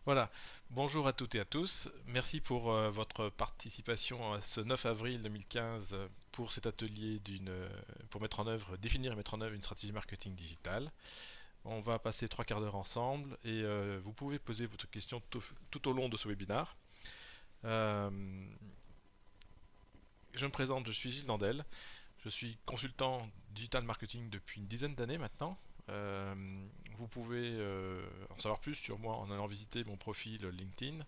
Voilà, bonjour à toutes et à tous. Merci pour votre participation à ce 9 avril 2015 pour cet atelier pour mettre en œuvre, définir et mettre en œuvre une stratégie marketing digitale. On va passer trois quarts d'heure ensemble et vous pouvez poser votre question tout au long de ce webinaire. Euh, je me présente, je suis Gilles Dandel. Je suis consultant digital marketing depuis une dizaine d'années maintenant. Euh, Vous pouvez en savoir plus sur moi en allant visiter mon profil LinkedIn.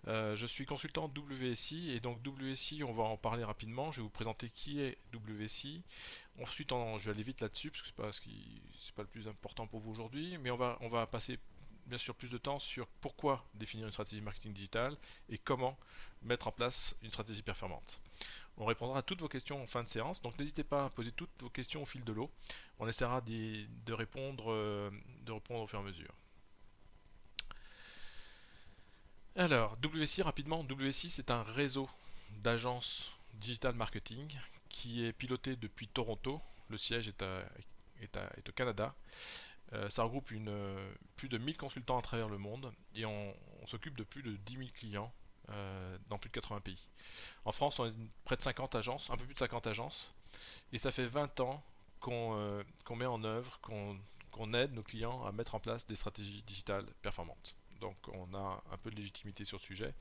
Je suis consultant WSI et donc WSI, on va en parler rapidement. Je vais vous présenter qui est WSI. Ensuite, je vais aller vite là-dessus parce que c'est pas le plus important pour vous aujourd'hui, mais on va passer bien sûr plus de temps sur pourquoi définir une stratégie marketing digitale et comment mettre en place une stratégie performante. On répondra à toutes vos questions en fin de séance, donc n'hésitez pas à poser toutes vos questions au fil de l'eau. On essaiera de répondre au fur et à mesure. Alors, WSI rapidement, WSI c'est un réseau d'agences digital marketing qui est piloté depuis Toronto. Le siège est au Canada. Ça regroupe plus de 1000 consultants à travers le monde et on s'occupe de plus de 10 000 clients dans plus de 80 pays. En France, on a près de 50 agences, un peu plus de 50 agences, et ça fait 20 ans qu'on met en œuvre, qu'on aide nos clients à mettre en place des stratégies digitales performantes. Donc on a un peu de légitimité sur le sujet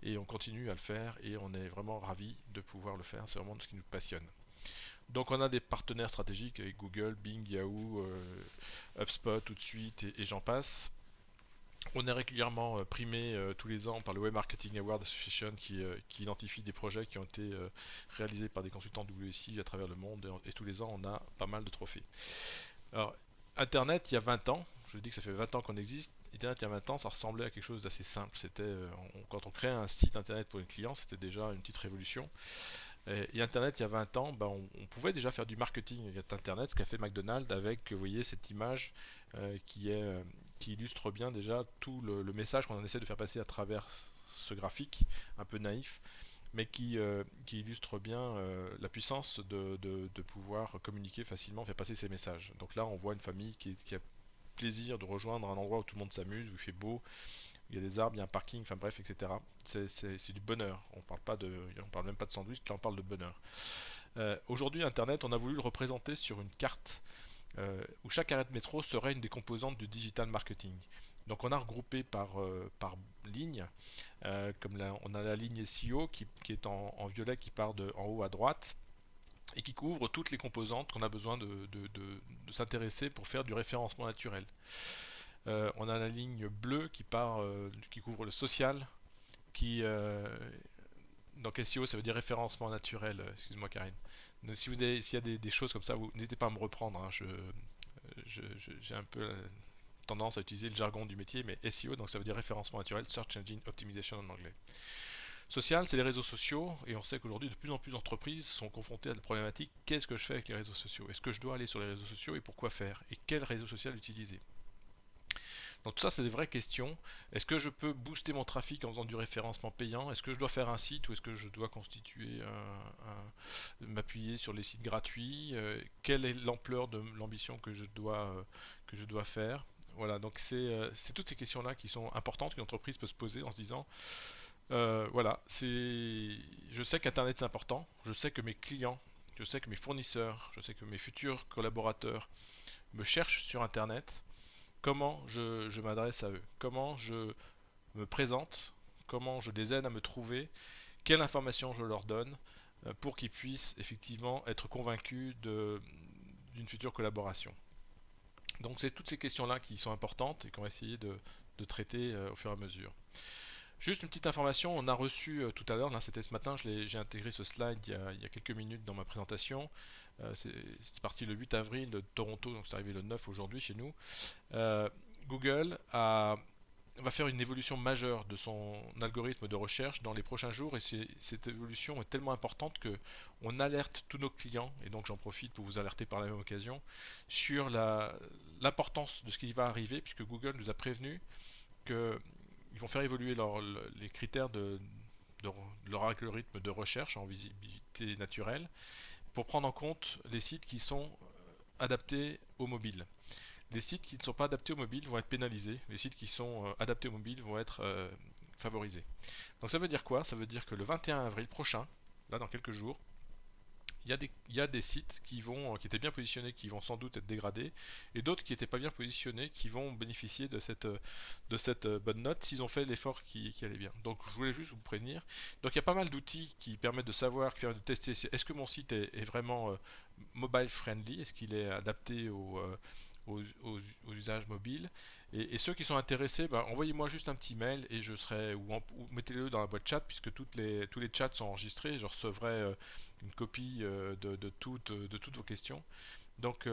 et on continue à le faire et on est vraiment ravis de pouvoir le faire, c'est vraiment ce qui nous passionne. Donc on a des partenaires stratégiques avec Google, Bing, Yahoo, HubSpot tout de suite et j'en passe. On est régulièrement primé tous les ans par le Web Marketing Award Association qui identifie des projets qui ont été réalisés par des consultants WSI à travers le monde et tous les ans on a pas mal de trophées. Alors Internet il y a 20 ans, je dis que ça fait 20 ans qu'on existe, Internet il y a 20 ans ça ressemblait à quelque chose d'assez simple. Quand on créait un site Internet pour les clients c'était déjà une petite révolution. Et Internet, il y a 20 ans, on pouvait déjà faire du marketing via Internet, ce qu'a fait McDonald's avec, vous voyez, cette image euh, qui, est, euh, qui illustre bien déjà tout le message qu'on essaie de faire passer à travers ce graphique un peu naïf, mais qui illustre bien la puissance de pouvoir communiquer facilement, faire passer ces messages. Donc là, on voit une famille qui a plaisir de rejoindre un endroit où tout le monde s'amuse, où il fait beau, il y a des arbres, il y a un parking, enfin bref, etc. C'est du bonheur. On parle même pas de sandwich, là on parle de bonheur. Aujourd'hui, Internet, on a voulu le représenter sur une carte où chaque arrêt de métro serait une des composantes du digital marketing. Donc on a regroupé par ligne, comme là, on a la ligne SEO qui est en violet qui part en haut à droite et qui couvre toutes les composantes qu'on a besoin de s'intéresser pour faire du référencement naturel. On a la ligne bleue qui couvre le social, donc SEO ça veut dire référencement naturel, excuse-moi Karine. Donc, si s'il y a des choses comme ça, n'hésitez pas à me reprendre, hein, j'ai un peu tendance à utiliser le jargon du métier, mais SEO donc ça veut dire référencement naturel, Search Engine Optimization en anglais. Social, c'est les réseaux sociaux, et on sait qu'aujourd'hui de plus en plus d'entreprises sont confrontées à la problématique qu'est-ce que je fais avec les réseaux sociaux? Est-ce que je dois aller sur les réseaux sociaux et pourquoi faire? Et quel réseau social utiliser? Donc tout ça, c'est des vraies questions. Est-ce que je peux booster mon trafic en faisant du référencement payant? Est-ce que je dois faire un site ou est-ce que je dois m'appuyer sur les sites gratuits? Quelle est l'ampleur de l'ambition que je dois faire? Voilà, donc c'est toutes ces questions-là qui sont importantes qu'une entreprise peut se poser en se disant, je sais qu'Internet c'est important, je sais que mes clients, je sais que mes fournisseurs, je sais que mes futurs collaborateurs me cherchent sur Internet, comment je m'adresse à eux, comment je me présente, comment je les aide à me trouver, quelle information je leur donne pour qu'ils puissent effectivement être convaincus d'une future collaboration. Donc c'est toutes ces questions-là qui sont importantes et qu'on va essayer de traiter au fur et à mesure. Juste une petite information, on a reçu tout à l'heure, là c'était ce matin, j'ai intégré ce slide il y a quelques minutes dans ma présentation. C'est parti le 8 avril de Toronto, donc c'est arrivé le 9 aujourd'hui chez nous. Euh, Google va faire une évolution majeure de son algorithme de recherche dans les prochains jours et cette évolution est tellement importante que on alerte tous nos clients et donc j'en profite pour vous alerter par la même occasion sur l'importance de ce qui va arriver puisque Google nous a prévenu qu'ils vont faire évoluer les critères de leur algorithme de recherche en visibilité naturelle pour prendre en compte les sites qui sont adaptés au mobile. Les sites qui ne sont pas adaptés au mobile vont être pénalisés. Les sites qui sont adaptés au mobile vont être favorisés. Donc ça veut dire quoi? Ça veut dire que le 21 avril prochain, là dans quelques jours, il y a des sites qui étaient bien positionnés qui vont sans doute être dégradés et d'autres qui n'étaient pas bien positionnés qui vont bénéficier de cette bonne note s'ils ont fait l'effort qui allait bien. Donc je voulais juste vous prévenir. Donc il y a pas mal d'outils qui permettent de savoir, qui permettent de tester est-ce que mon site est vraiment mobile friendly, est-ce qu'il est adapté aux usages mobiles. Et ceux qui sont intéressés, bah, envoyez-moi juste un petit mail et je serai ou mettez-le dans la boîte chat puisque tous les chats sont enregistrés. Je recevrai une copie de toutes vos questions. Donc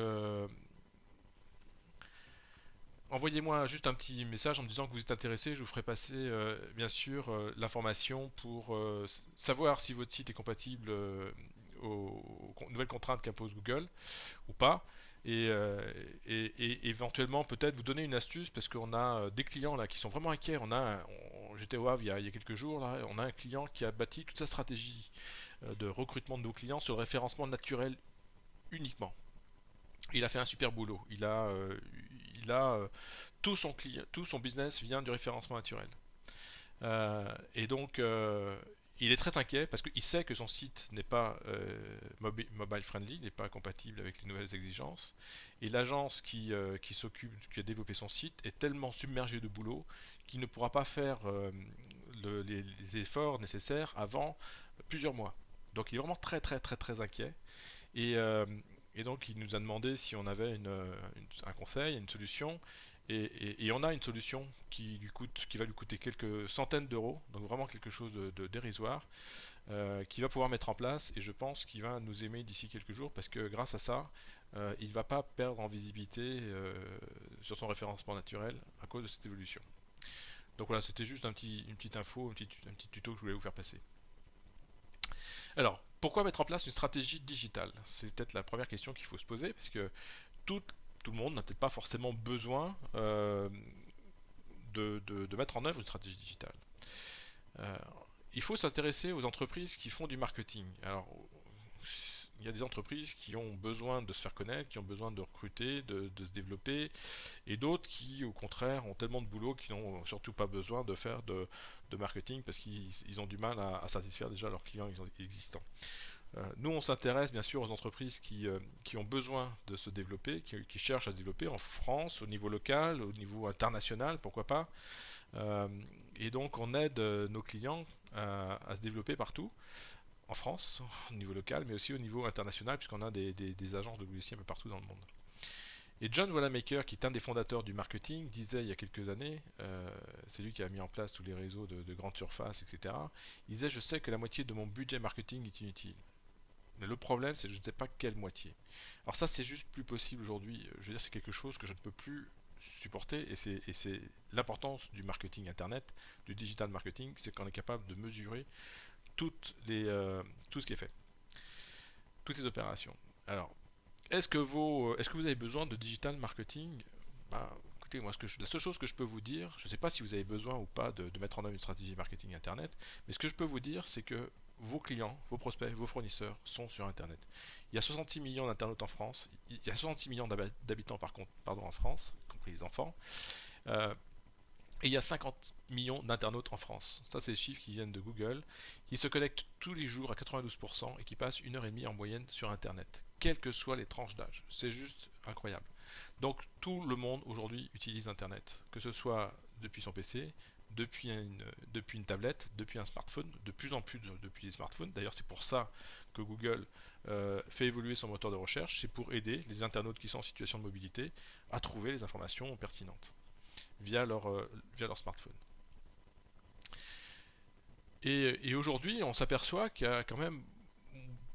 envoyez-moi juste un petit message en me disant que vous êtes intéressé. Je vous ferai passer bien sûr l'information pour savoir si votre site est compatible aux nouvelles contraintes qu'impose Google ou pas. Et éventuellement peut-être vous donner une astuce parce qu'on a des clients là qui sont vraiment inquiets. J'étais au Havre il y a quelques jours là, on a un client qui a bâti toute sa stratégie de recrutement de nos clients sur le référencement naturel uniquement. Il a fait un super boulot. Il a tout son business vient du référencement naturel. Et donc, il est très inquiet parce qu'il sait que son site n'est pas mobile friendly, n'est pas compatible avec les nouvelles exigences. Et l'agence qui a développé son site est tellement submergée de boulot qu'il ne pourra pas faire les efforts nécessaires avant plusieurs mois. Donc, il est vraiment très très très très inquiet. Et, euh, et donc, il nous a demandé si on avait un conseil, une solution. Et on a une solution qui va lui coûter quelques centaines d'euros, donc vraiment quelque chose de dérisoire, qu'il va pouvoir mettre en place. Et je pense qu'il va nous aimer d'ici quelques jours parce que grâce à ça, il ne va pas perdre en visibilité sur son référencement naturel à cause de cette évolution. Donc voilà, c'était juste une petite info, un petit tuto que je voulais vous faire passer. Alors, pourquoi mettre en place une stratégie digitale? C'est peut-être la première question qu'il faut se poser, parce que tout, tout le monde n'a peut-être pas forcément besoin de mettre en œuvre une stratégie digitale. Euh, il faut s'intéresser aux entreprises qui font du marketing. Alors, il y a des entreprises qui ont besoin de se faire connaître, qui ont besoin de recruter, de se développer, et d'autres qui, au contraire, ont tellement de boulot qu'ils n'ont surtout pas besoin de faire de marketing parce qu'ils ont du mal à satisfaire déjà leurs clients existants. Nous, on s'intéresse bien sûr aux entreprises qui ont besoin de se développer, qui cherchent à se développer en France, au niveau local, au niveau international, pourquoi pas. Euh, et donc, on aide nos clients à se développer partout, en France, au niveau local, mais aussi au niveau international, puisqu'on a des agences de WC un peu partout dans le monde. Et John Wanamaker, qui est un des fondateurs du marketing, disait il y a quelques années, c'est lui qui a mis en place tous les réseaux de grande surface, etc. Il disait: je sais que la moitié de mon budget marketing est inutile. Mais le problème, c'est que je ne sais pas quelle moitié. Alors ça, c'est juste plus possible aujourd'hui. Je veux dire, c'est quelque chose que je ne peux plus supporter, et c'est l'importance du marketing internet, du digital marketing, c'est qu'on est capable de mesurer tout ce qui est fait, toutes les opérations. Alors, est-ce que vous avez besoin de digital marketing? Bah, écoutez, moi, la seule chose que je peux vous dire, je ne sais pas si vous avez besoin ou pas de mettre en œuvre une stratégie marketing internet, mais ce que je peux vous dire, c'est que vos clients, vos prospects, vos fournisseurs sont sur Internet. Il y a 66 millions d'internautes en France. Il y a 66 millions d'habitants par contre, pardon, en France, y compris les enfants. Euh, et il y a 50 millions d'internautes en France. Ça, c'est les chiffres qui viennent de Google, qui se connectent tous les jours à 92% et qui passent 1 heure et demie en moyenne sur Internet, quelles que soient les tranches d'âge. C'est juste incroyable. Donc, tout le monde aujourd'hui utilise Internet, que ce soit depuis son PC, depuis une tablette, depuis un smartphone, de plus en plus depuis les smartphones. D'ailleurs, c'est pour ça que Google fait évoluer son moteur de recherche. C'est pour aider les internautes qui sont en situation de mobilité à trouver les informations pertinentes via leur smartphone. Et aujourd'hui, on s'aperçoit qu'il y a quand même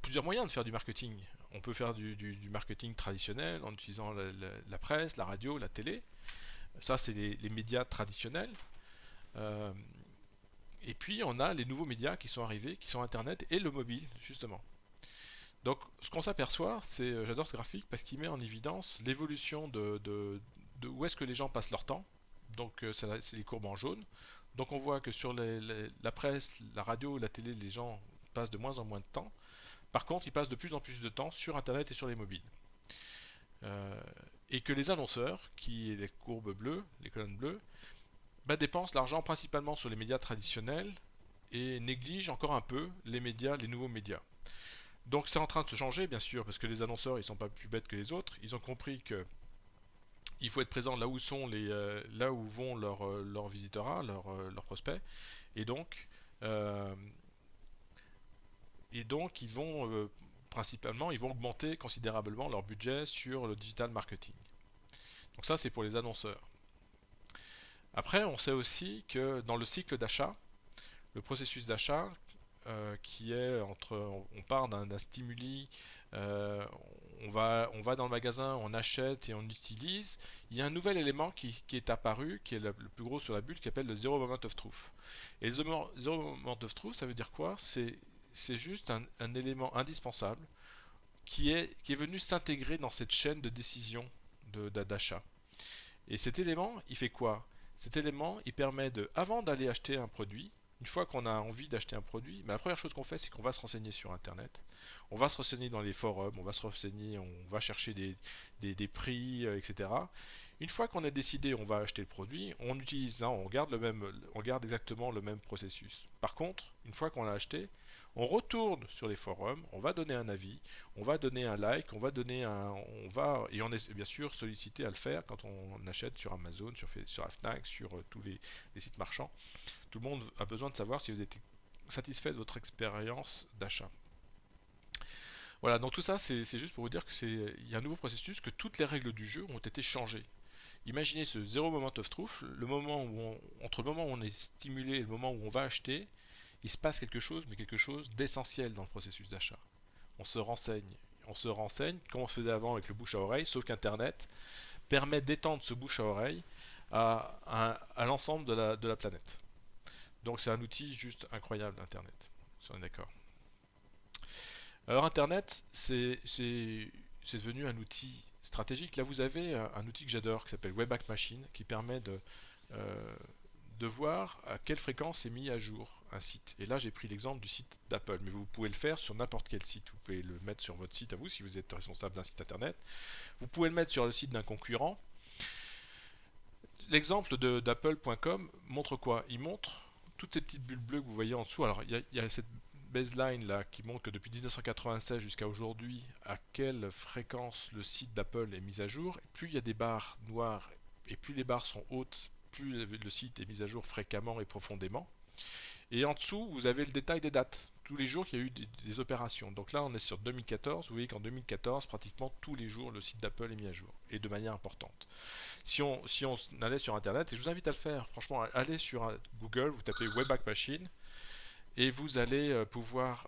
plusieurs moyens de faire du marketing. On peut faire du marketing traditionnel en utilisant la presse, la radio, la télé. Ça, c'est les médias traditionnels. Euh, et puis, on a les nouveaux médias qui sont arrivés, qui sont Internet et le mobile, justement. Donc, ce qu'on s'aperçoit, j'adore ce graphique parce qu'il met en évidence l'évolution de où est-ce que les gens passent leur temps. Donc, c'est les courbes en jaune. Donc, on voit que sur la presse, la radio, la télé, les gens passent de moins en moins de temps. Par contre, ils passent de plus en plus de temps sur Internet et sur les mobiles. Euh, et que les annonceurs, qui est les courbes bleues, les colonnes bleues, bah, dépensent l'argent principalement sur les médias traditionnels et négligent encore un peu les médias, les nouveaux médias. Donc c'est en train de se changer, bien sûr, parce que les annonceurs, ils sont pas plus bêtes que les autres. Ils ont compris que il faut être présent là où sont là où vont leurs visiteurs, leurs prospects, et donc euh, ils vont principalement, ils vont augmenter considérablement leur budget sur le digital marketing. Donc ça, c'est pour les annonceurs. Après, on sait aussi que dans le cycle d'achat, le processus d'achat, qui est entre, on part d'un stimuli, euh, on va dans le magasin, on achète et on utilise. Il y a un nouvel élément qui est apparu, qui est le plus gros sur la bulle, qui s'appelle le Zero Moment of Truth. Et le Zero Moment of Truth, ça veut dire quoi? C'est juste un élément indispensable qui est venu s'intégrer dans cette chaîne de décision d'achat. Et cet élément, il fait quoi? Cet élément, il permet de, avant d'aller acheter un produit, une fois qu'on a envie d'acheter un produit, la première chose qu'on fait, c'est qu'on va se renseigner sur Internet. On va se renseigner dans les forums, on va se renseigner, on va chercher des prix, etc. Une fois qu'on a décidé, on va acheter le produit, on utilise, non, on garde exactement le même processus. Par contre, une fois qu'on l'a acheté, on retourne sur les forums, on va donner un avis, on va donner un like, et on est bien sûr sollicité à le faire quand on achète sur Amazon, sur la Fnac, sur tous les sites marchands. Tout le monde a besoin de savoir si vous êtes satisfait de votre expérience d'achat. Voilà, donc tout ça, c'est juste pour vous dire que il y a un nouveau processus, que toutes les règles du jeu ont été changées. Imaginez ce zéro moment of truth, entre le moment où on est stimulé et le moment où on va acheter, il se passe quelque chose, mais quelque chose d'essentiel dans le processus d'achat. On se renseigne. On se renseigne comme on faisait avant avec le bouche à oreille, sauf qu'Internet permet d'étendre ce bouche à oreille à l'ensemble de la planète. Donc c'est un outil juste incroyable, Internet. Si on est d'accord. Alors Internet, c'est devenu un outil stratégique. Là, vous avez un outil que j'adore qui s'appelle Wayback Machine, qui permet euh, de voir à quelle fréquence est mis à jour un site. Et là, j'ai pris l'exemple du site d'Apple, mais vous pouvez le faire sur n'importe quel site. Vous pouvez le mettre sur votre site à vous si vous êtes responsable d'un site internet. Vous pouvez le mettre sur le site d'un concurrent. L'exemple d'Apple.com montre quoi? Il montre toutes ces petites bulles bleues que vous voyez en dessous. Alors, il y a cette baseline là qui montre que depuis 1996 jusqu'à aujourd'hui, à quelle fréquence le site d'Apple est mis à jour. Et plus il y a des barres noires et plus les barres sont hautes, plus le site est mis à jour fréquemment et profondément. Et en dessous, vous avez le détail des dates. Tous les jours qu'il y a eu des opérations. Donc là, on est sur 2014. Vous voyez qu'en 2014, pratiquement tous les jours, le site d'Apple est mis à jour. Et de manière importante. Si on allait sur Internet, et je vous invite à le faire, franchement, allez sur Google, vous tapez Wayback Machine, et vous allez pouvoir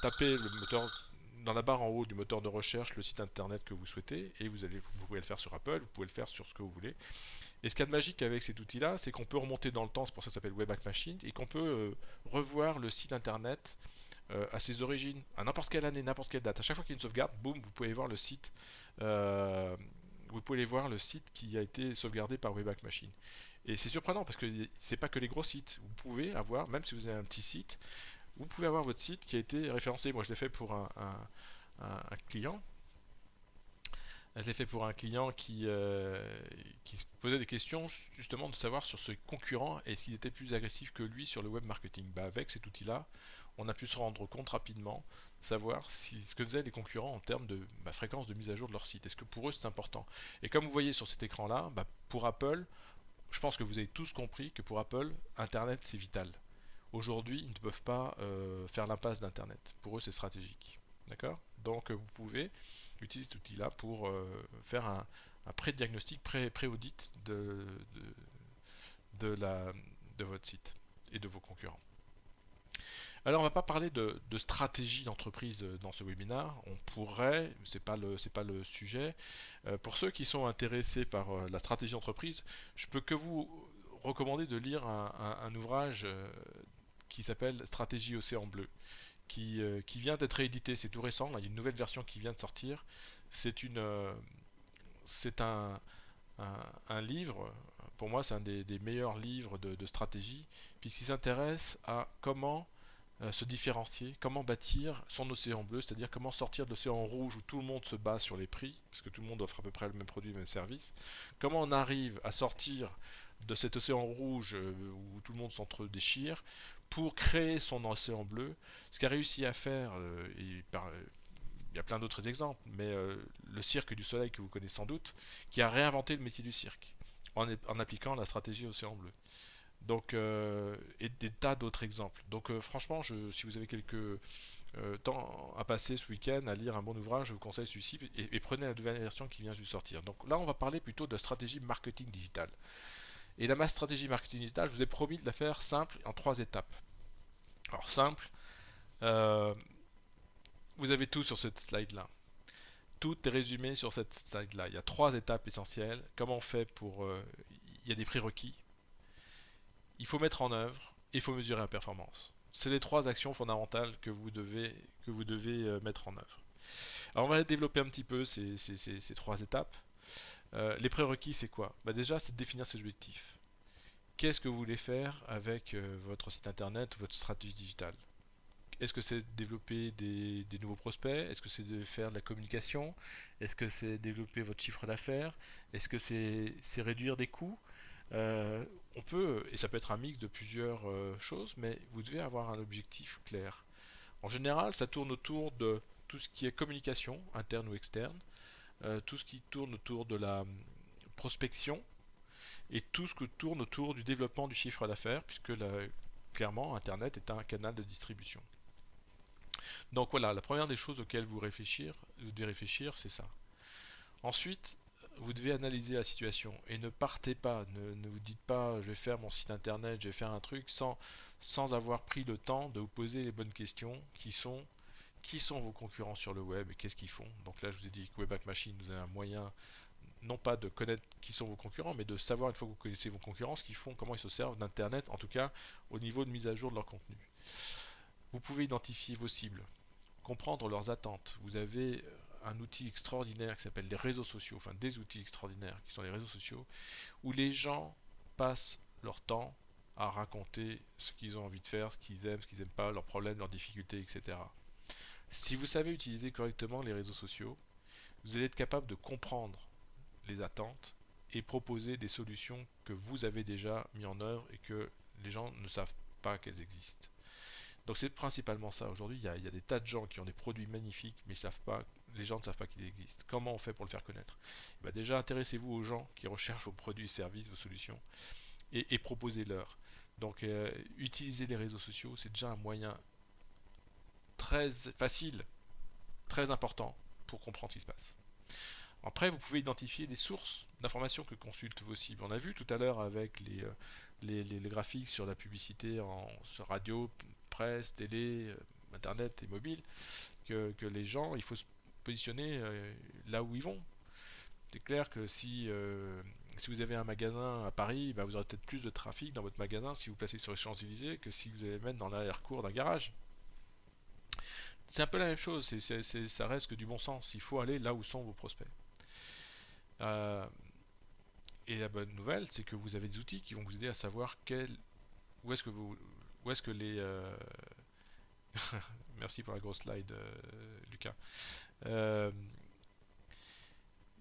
taper le moteur dans la barre en haut du moteur de recherche le site internet que vous souhaitez, et vous pouvez le faire sur Apple, vous pouvez le faire sur ce que vous voulez. Et ce qu'il y a de magique avec cet outil-là, c'est qu'on peut remonter dans le temps, c'est pour ça que ça s'appelle Wayback Machine, et qu'on peut revoir le site internet à ses origines, à n'importe quelle année, n'importe quelle date. À chaque fois qu'il y a une sauvegarde, boum, vous pouvez voir le site. Vous pouvez voir le site qui a été sauvegardé par Wayback Machine. Et c'est surprenant parce que c'est pas que les gros sites. Vous pouvez avoir, même si vous avez un petit site, vous pouvez avoir votre site qui a été référencé. Moi, je l'ai fait pour un client. Je l'ai fait pour un client qui se posait des questions justement de savoir sur ce concurrent et s'il était plus agressif que lui sur le web marketing. Bah, avec cet outil-là, on a pu se rendre compte rapidement, savoir ce que faisaient les concurrents en termes de fréquence de mise à jour de leur site. Est-ce que pour eux c'est important? Et comme vous voyez sur cet écran-là, pour Apple, je pense que vous avez tous compris que pour Apple, Internet c'est vital. Aujourd'hui, ils ne peuvent pas faire l'impasse d'Internet. Pour eux, c'est stratégique. D'accord? Donc, vous pouvez utiliser cet outil-là pour faire un pré-diagnostic, pré-audit de, la, de votre site et de vos concurrents. Alors, on ne va pas parler de stratégie d'entreprise dans ce webinaire. On pourrait, c'est pas le sujet. Pour ceux qui sont intéressés par la stratégie d'entreprise, je peux que vous recommander de lire un ouvrage qui s'appelle Stratégie Océan Bleu, qui vient d'être réédité. C'est tout récent. Là, il y a une nouvelle version qui vient de sortir. C'est une, c'est un livre. Pour moi, c'est un des meilleurs livres de stratégie, puisqu'il s'intéresse à comment se différencier, comment bâtir son océan bleu, c'est-à-dire comment sortir de l'océan rouge où tout le monde se bat sur les prix, parce que tout le monde offre à peu près le même produit, le même service. Comment on arrive à sortir de cet océan rouge où tout le monde s'entre-déchire pour créer son océan bleu. Ce qu'a réussi à faire, il y a plein d'autres exemples, mais le cirque du soleil que vous connaissez sans doute, qui a réinventé le métier du cirque en appliquant la stratégie océan bleu. Donc, et des tas d'autres exemples. Donc, franchement, si vous avez quelques temps à passer ce week-end à lire un bon ouvrage, je vous conseille celui-ci et prenez la nouvelle version qui vient juste de sortir. Donc là, on va parler plutôt de stratégie marketing digital. Et ma stratégie marketing digital, je vous ai promis de la faire simple en 3 étapes. Alors, simple, euh, vous avez tout sur cette slide-là. Tout est résumé sur cette slide-là. Il y a 3 étapes essentielles. Comment on fait pour... il y a des prérequis. Il faut mettre en œuvre et il faut mesurer la performance. C'est les 3 actions fondamentales que vous devez mettre en œuvre. Alors on va développer un petit peu ces 3 étapes. Les prérequis, c'est quoi? Déjà, c'est de définir ses objectifs. Qu'est-ce que vous voulez faire avec votre site internet, votre stratégie digitale? Est-ce que c'est développer des nouveaux prospects? Est-ce que c'est de faire de la communication? Est-ce que c'est développer votre chiffre d'affaires? Est-ce que c'est réduire des coûts? Euh, on peut, et ça peut être un mix de plusieurs choses, mais vous devez avoir un objectif clair. En général, ça tourne autour de tout ce qui est communication, interne ou externe, tout ce qui tourne autour de la prospection et tout ce qui tourne autour du développement du chiffre d'affaires, puisque clairement, Internet est un canal de distribution. Donc voilà, la première des choses auxquelles vous devez réfléchir, c'est ça. Ensuite, vous devez analyser la situation et ne partez pas, ne vous dites pas je vais faire mon site internet, je vais faire un truc sans avoir pris le temps de vous poser les bonnes questions qui sont vos concurrents sur le web et qu'est-ce qu'ils font. Donc là je vous ai dit que Webback Machine vous avez un moyen non pas de connaître qui sont vos concurrents, mais de savoir une fois que vous connaissez vos concurrents ce qu'ils font, comment ils se servent d'internet, en tout cas au niveau de mise à jour de leur contenu. Vous pouvez identifier vos cibles, comprendre leurs attentes. Vous avez un outil extraordinaire qui s'appelle les réseaux sociaux, enfin des outils extraordinaires qui sont les réseaux sociaux, où les gens passent leur temps à raconter ce qu'ils ont envie de faire, ce qu'ils n'aiment pas, leurs problèmes, leurs difficultés, etc. Si vous savez utiliser correctement les réseaux sociaux, vous allez être capable de comprendre les attentes et proposer des solutions que vous avez déjà mis en œuvre et que les gens ne savent pas qu'elles existent. Donc c'est principalement ça. Aujourd'hui, il y a des tas de gens qui ont des produits magnifiques, mais les gens ne savent pas qu'ils existent. Comment on fait pour le faire connaître? Déjà, intéressez-vous aux gens qui recherchent vos produits, services, vos solutions, et proposez-leur. Donc, utiliser les réseaux sociaux, c'est déjà un moyen très facile, très important pour comprendre ce qui se passe. Après, vous pouvez identifier des sources d'informations que consultent vos cibles. On a vu tout à l'heure avec les graphiques sur la publicité sur radio, presse, télé, internet et mobile, que les gens, il faut se positionner là où ils vont. C'est clair que si vous avez un magasin à Paris, vous aurez peut-être plus de trafic dans votre magasin si vous placez sur les Champs-Élysées que si vous allez mettre dans l'arrière-cour d'un garage. C'est un peu la même chose, ça reste que du bon sens. Il faut aller là où sont vos prospects. Euh, et la bonne nouvelle, c'est que vous avez des outils qui vont vous aider à savoir où est-ce que où est-ce que les merci pour la grosse slide, Lucas. Euh,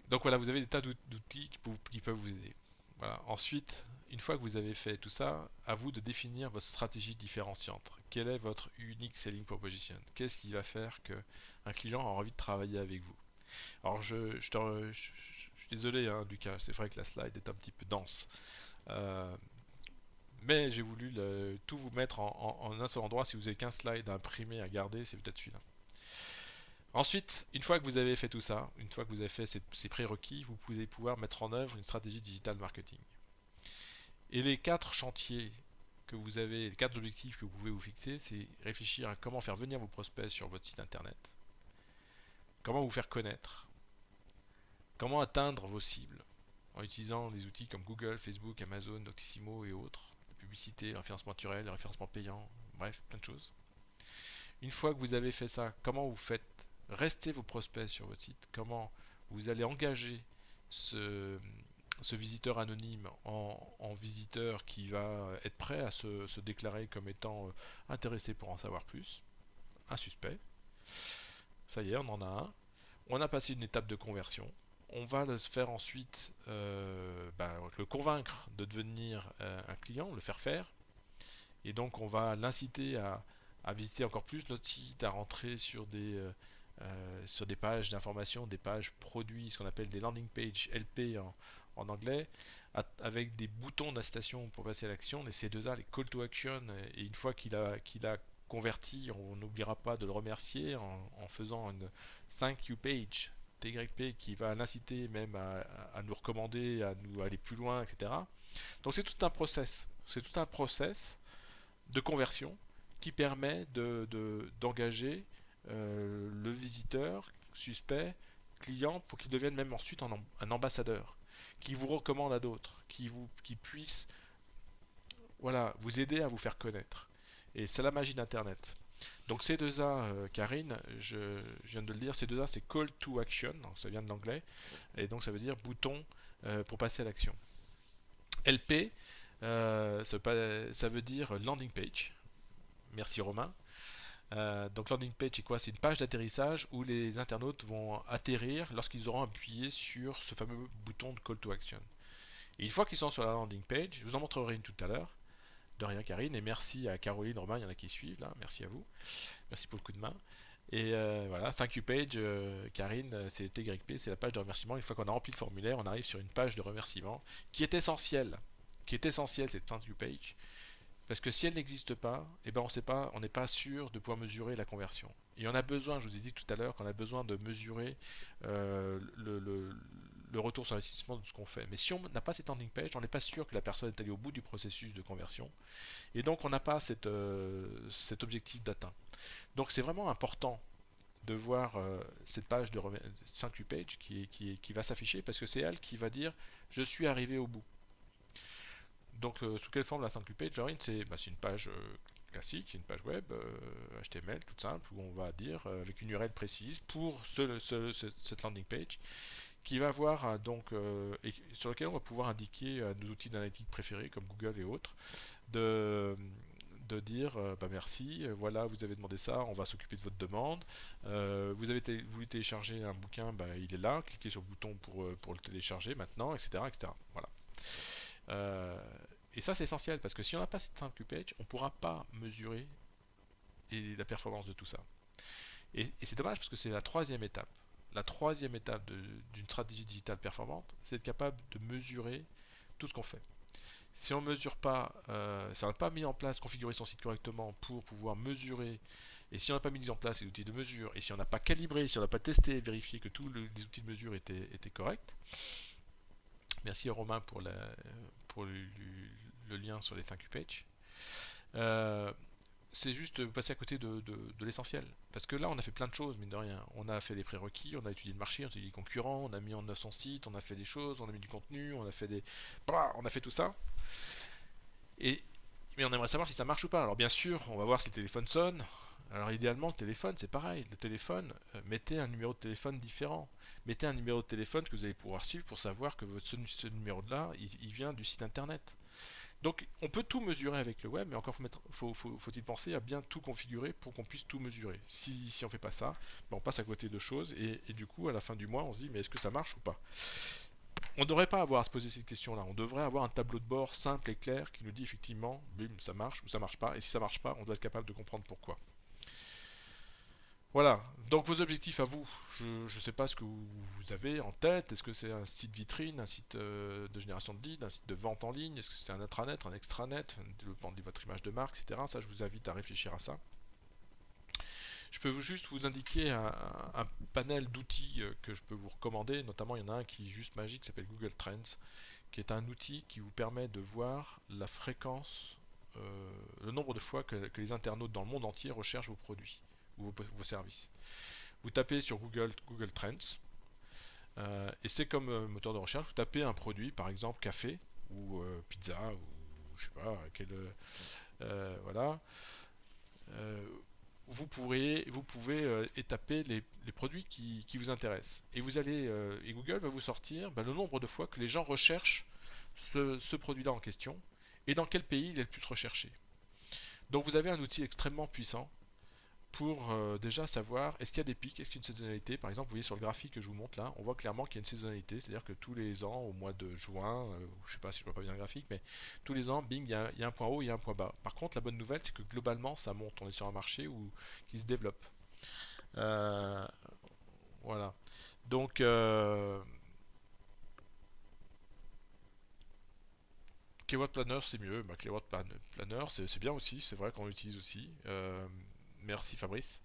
donc voilà, vous avez des tas d'outils qui peuvent vous aider. Voilà. Ensuite, une fois que vous avez fait tout ça, à vous de définir votre stratégie différenciante. Quel est votre unique selling proposition? Qu'est-ce qui va faire qu'un client a envie de travailler avec vous? Alors je suis désolé, hein, Lucas, c'est vrai que la slide est un petit peu dense. Euh, mais j'ai voulu tout vous mettre en un seul endroit. Si vous avez qu'un slide à imprimer, à garder, c'est peut-être celui-là. Ensuite, une fois que vous avez fait tout ça, une fois que vous avez fait ces prérequis, vous pouvez pouvoir mettre en œuvre une stratégie digital marketing. Et les 4 chantiers que vous avez, les 4 objectifs que vous pouvez vous fixer, c'est réfléchir à comment faire venir vos prospects sur votre site internet, comment vous faire connaître, comment atteindre vos cibles en utilisant des outils comme Google, Facebook, Amazon, Doctissimo et autres, la publicité, le référencement naturel, le référencement payant, bref, plein de choses. Une fois que vous avez fait ça, comment vous faites rester vos prospects sur votre site, comment vous allez engager ce, ce visiteur anonyme en visiteur qui va être prêt à se déclarer comme étant intéressé pour en savoir plus, un suspect. Ça y est, on en a un. On a passé une étape de conversion. On va le faire ensuite, le convaincre de devenir un client, le faire faire. Et donc on va l'inciter à visiter encore plus notre site, à rentrer sur des pages d'information, des pages produits, ce qu'on appelle des landing pages LP en anglais, avec des boutons d'incitation pour passer à l'action, les C2A, les call to action. Et une fois qu'il a converti, on n'oubliera pas de le remercier en faisant une thank you page, TYP, qui va l'inciter même à nous recommander, à nous aller plus loin, etc. Donc c'est tout un process. C'est tout un process de conversion qui permet d'engager le visiteur, suspect, client, pour qu'il devienne même ensuite un ambassadeur, qui vous recommande à d'autres, qui puisse voilà, vous aider à vous faire connaître. Et c'est la magie d'Internet. Donc C2A, Karine, je viens de le dire, C2A c'est Call to Action, donc ça vient de l'anglais, et donc ça veut dire bouton pour passer à l'action. LP, ça veut dire Landing Page. Merci Romain. Donc landing page c'est quoi? C'est une page d'atterrissage où les internautes vont atterrir lorsqu'ils auront appuyé sur ce fameux bouton de call to action. Et une fois qu'ils sont sur la landing page, je vous en montrerai une tout à l'heure. De rien Karine, et merci à Caroline, Romain, il y en a qui suivent là, merci à vous. Merci pour le coup de main. Et voilà, thank you page, Karine, c'est TYP, c'est la page de remerciement. Une fois qu'on a rempli le formulaire, on arrive sur une page de remerciement qui est essentielle. Cette thank you page. Parce que si elle n'existe pas, eh ben on sait pas, on n'est pas sûr de pouvoir mesurer la conversion. Et on a besoin, je vous ai dit tout à l'heure, qu'on a besoin de mesurer le retour sur investissement de ce qu'on fait. Mais si on n'a pas cette landing page, on n'est pas sûr que la personne est allée au bout du processus de conversion. Et donc on n'a pas cet objectif d'atteint. Donc c'est vraiment important de voir cette page de 5 page qui va s'afficher parce que c'est elle qui va dire je suis arrivé au bout. Donc, sous quelle forme la 5 page, c'est une page classique, une page web, HTML, toute simple, où on va dire, avec une URL précise, pour cette landing page, qui va avoir, et sur lequel on va pouvoir indiquer nos outils d'analytique préférés, comme Google et autres, de, de dire merci, voilà, vous avez demandé ça, on va s'occuper de votre demande. Vous avez voulu télécharger un bouquin, il est là, cliquez sur le bouton pour le télécharger maintenant, etc. etc. Voilà. Euh, et ça, c'est essentiel parce que si on n'a pas cette thank you page, on ne pourra pas mesurer la performance de tout ça. Et c'est dommage parce que c'est la troisième étape. La troisième étape d'une stratégie digitale performante, c'est être capable de mesurer tout ce qu'on fait. Si on ne mesure pas, si on n'a pas mis en place, configuré son site correctement pour pouvoir mesurer, et si on n'a pas mis en place les outils de mesure, et si on n'a pas calibré, si on n'a pas testé, vérifié que tous les outils de mesure étaient corrects, merci Romain pour le lien sur les thank you page. C'est juste passer à côté de l'essentiel. Parce que là, on a fait plein de choses, mine de rien. On a fait des prérequis, on a étudié le marché, on a étudié les concurrents, on a mis en œuvre son site, on a fait des choses, on a mis du contenu, on a fait on a fait tout ça. Mais on aimerait savoir si ça marche ou pas. Alors bien sûr, on va voir si le téléphone sonne. Alors idéalement, le téléphone, c'est pareil. Le téléphone, mettez un numéro de téléphone différent. Mettez un numéro de téléphone que vous allez pouvoir suivre pour savoir que ce numéro-là, il vient du site internet. Donc on peut tout mesurer avec le web, mais encore faut-il penser à bien tout configurer pour qu'on puisse tout mesurer. Si on ne fait pas ça, on passe à côté de choses et du coup à la fin du mois on se dit mais est-ce que ça marche ou pas? On ne devrait pas avoir à se poser cette question-là. On devrait avoir un tableau de bord simple et clair qui nous dit effectivement, bim, ça marche ou ça marche pas. Et si ça marche pas, on doit être capable de comprendre pourquoi. Voilà, donc vos objectifs à vous, je ne sais pas ce que vous avez en tête. Est-ce que c'est un site vitrine, un site de génération de leads, un site de vente en ligne? Est-ce que c'est un intranet, un extranet, un développement de votre image de marque, etc. Ça, je vous invite à réfléchir à ça. Je peux juste vous indiquer un panel d'outils que je peux vous recommander. Notamment, il y en a un qui est juste magique, qui s'appelle Google Trends, qui est un outil qui vous permet de voir la fréquence, le nombre de fois que les internautes dans le monde entier recherchent vos produits ou vos services. Vous tapez sur Google Trends, et c'est comme moteur de recherche, vous tapez un produit, par exemple café, ou pizza, ou je sais pas, voilà. vous pouvez étaper les produits qui vous intéressent. Et et Google va vous sortir le nombre de fois que les gens recherchent ce produit-là en question et dans quel pays il est le plus recherché. Donc vous avez un outil extrêmement puissant pour déjà savoir est-ce qu'il y a des pics, est-ce qu'il y a une saisonnalité. Par exemple, vous voyez sur le graphique que je vous montre là, on voit clairement qu'il y a une saisonnalité, c'est-à-dire que tous les ans, au mois de juin, je ne sais pas si je vois pas bien le graphique, mais tous les ans, bing, il y a un point haut, il y a un point bas. Par contre, la bonne nouvelle, c'est que globalement, ça monte. On est sur un marché qui se développe. Euh, voilà. Donc, Keyword Planner, c'est mieux. Planner, c'est bien aussi, c'est vrai qu'on l'utilise aussi. Merci Fabrice.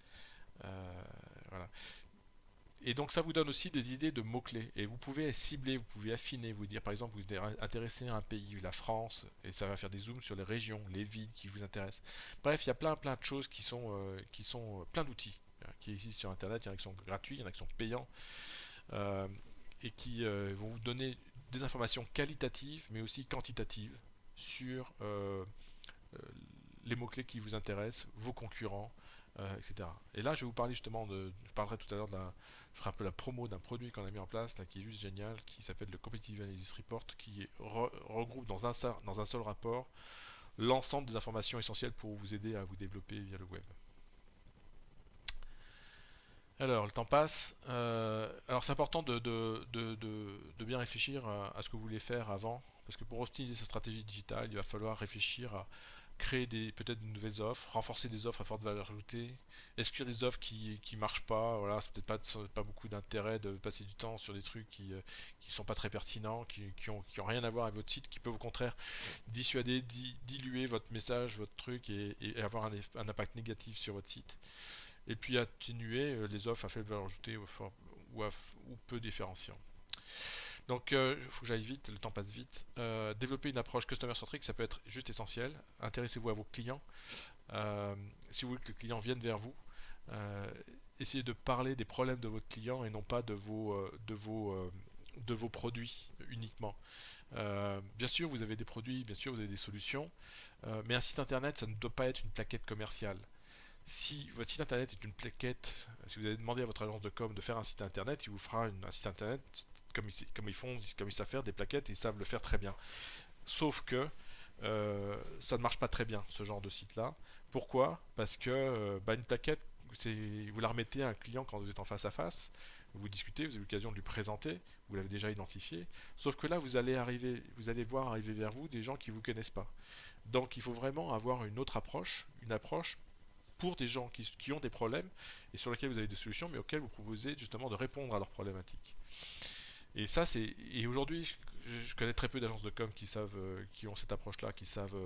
Euh, voilà. Et donc ça vous donne aussi des idées de mots-clés. Et vous pouvez cibler, vous pouvez affiner, vous dire par exemple vous êtes intéressé à un pays, la France, et ça va faire des zooms sur les régions, les villes qui vous intéressent. Bref, il y a plein de choses qui sont plein d'outils qui existent sur Internet. Il y en a qui sont gratuits, il y en a qui sont payants, euh, et qui vont vous donner des informations qualitatives, mais aussi quantitatives sur euh, les mots-clés qui vous intéressent, vos concurrents, etc. Et là, je vais vous parler justement je parlerai tout à l'heure je ferai un peu la promo d'un produit qu'on a mis en place, là, qui est juste génial, qui s'appelle le Competitive Analysis Report, qui regroupe dans un seul rapport l'ensemble des informations essentielles pour vous aider à vous développer via le web. Alors, le temps passe. Alors, c'est important de bien réfléchir à ce que vous voulez faire avant, parce que pour optimiser sa stratégie digitale, il va falloir réfléchir à créer peut-être de nouvelles offres, renforcer des offres à forte valeur ajoutée, exclure des offres qui marchent pas. Voilà, c'est peut-être pas beaucoup d'intérêt de passer du temps sur des trucs qui sont pas très pertinents, qui ont rien à voir avec votre site, qui peuvent au contraire dissuader, diluer votre message, votre truc et avoir un impact négatif sur votre site. Et puis atténuer les offres à faible valeur ajoutée ou peu différenciant. Donc, il faut que j'aille vite, le temps passe vite. Développer une approche customer centric, ça peut être juste essentiel. Intéressez-vous à vos clients. Euh, si vous voulez que le client vienne vers vous, euh, essayez de parler des problèmes de votre client et non pas de vos produits uniquement. Bien sûr, vous avez des produits, bien sûr, vous avez des solutions, mais un site internet, ça ne doit pas être une plaquette commerciale. Si votre site internet est une plaquette, si vous avez demandé à votre agence de com de faire un site internet, il vous fera un site internet comme ils savent faire des plaquettes, ils savent le faire très bien. Sauf que ça ne marche pas très bien ce genre de site-là. Pourquoi? Parce que une plaquette, vous la remettez à un client quand vous êtes en face à face, vous discutez, vous avez l'occasion de lui présenter, vous l'avez déjà identifié. Sauf que là, vous allez voir arriver vers vous des gens qui ne vous connaissent pas. Donc, il faut vraiment avoir une approche pour des gens qui ont des problèmes et sur lesquels vous avez des solutions, mais auxquels vous proposez justement de répondre à leurs problématiques. Et ça, et aujourd'hui, je connais très peu d'agences de com qui ont cette approche-là, qui savent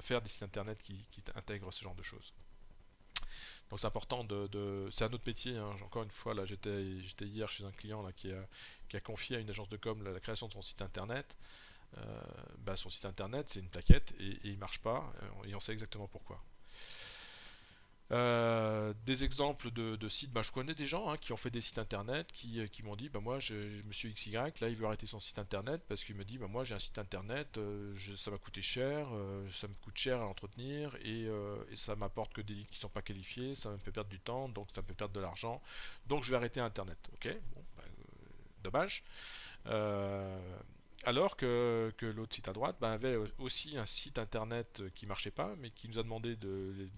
faire des sites internet qui intègrent ce genre de choses. Donc c'est important c'est un autre métier. Hein. Encore une fois, là, j'étais hier chez un client là, qui a confié à une agence de com la création de son site internet. Son site internet, c'est une plaquette et il marche pas. Et on sait exactement pourquoi. Des exemples de sites, je connais des gens qui ont fait des sites internet qui m'ont dit moi monsieur XY là il veut arrêter son site internet parce qu'il me dit moi j'ai un site internet, ça m'a coûté cher, ça me coûte cher à l'entretenir et ça m'apporte que des leads qui sont pas qualifiés, ça me fait perdre du temps donc ça me fait perdre de l'argent donc je vais arrêter internet. Ok, bon, dommage. Euh, alors que l'autre site à droite avait aussi un site internet qui marchait pas, mais qui nous a demandé de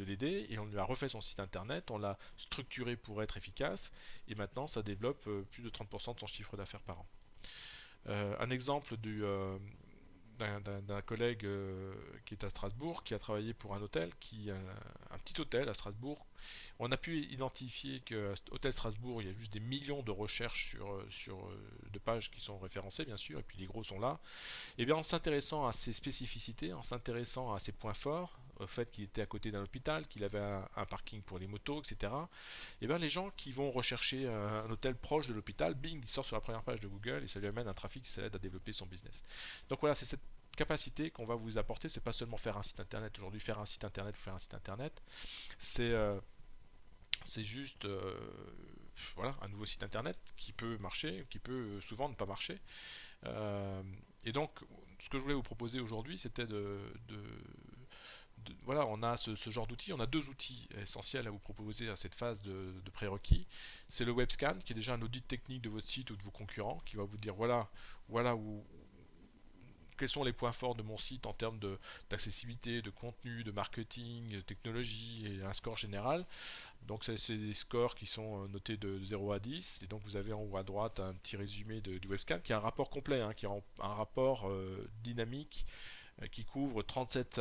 l'aider, et on lui a refait son site internet, on l'a structuré pour être efficace, et maintenant ça développe plus de 30% de son chiffre d'affaires par an. Un exemple d'un collègue qui est à Strasbourg, qui a travaillé pour un hôtel, un petit hôtel à Strasbourg. On a pu identifier que Hôtel Strasbourg, il y a juste des millions de recherches de pages qui sont référencées, bien sûr, et puis les gros sont là. Et bien en s'intéressant à ses spécificités, en s'intéressant à ses points forts, au fait qu'il était à côté d'un hôpital, qu'il avait un parking pour les motos, etc. Et bien les gens qui vont rechercher un hôtel proche de l'hôpital, bing, il sort sur la première page de Google et ça lui amène un trafic qui l'aide à développer son business. Donc voilà, c'est cette capacité qu'on va vous apporter. C'est pas seulement faire un site internet. Aujourd'hui, faire un site internet ou faire un site internet, c'est juste voilà, un nouveau site internet qui peut marcher, qui peut souvent ne pas marcher. Et donc, ce que je voulais vous proposer aujourd'hui, c'était voilà, on a ce genre d'outils. On a deux outils essentiels à vous proposer à cette phase de prérequis. C'est le WebScan, qui est déjà un audit technique de votre site ou de vos concurrents, qui va vous dire voilà quels sont les points forts de mon site en termes d'accessibilité, de contenu, de marketing, de technologie et un score général. Donc c'est des scores qui sont notés de 0 à 10. Et donc vous avez en haut à droite un petit résumé du WebScan qui est un rapport complet, hein, qui est un rapport dynamique qui couvre 37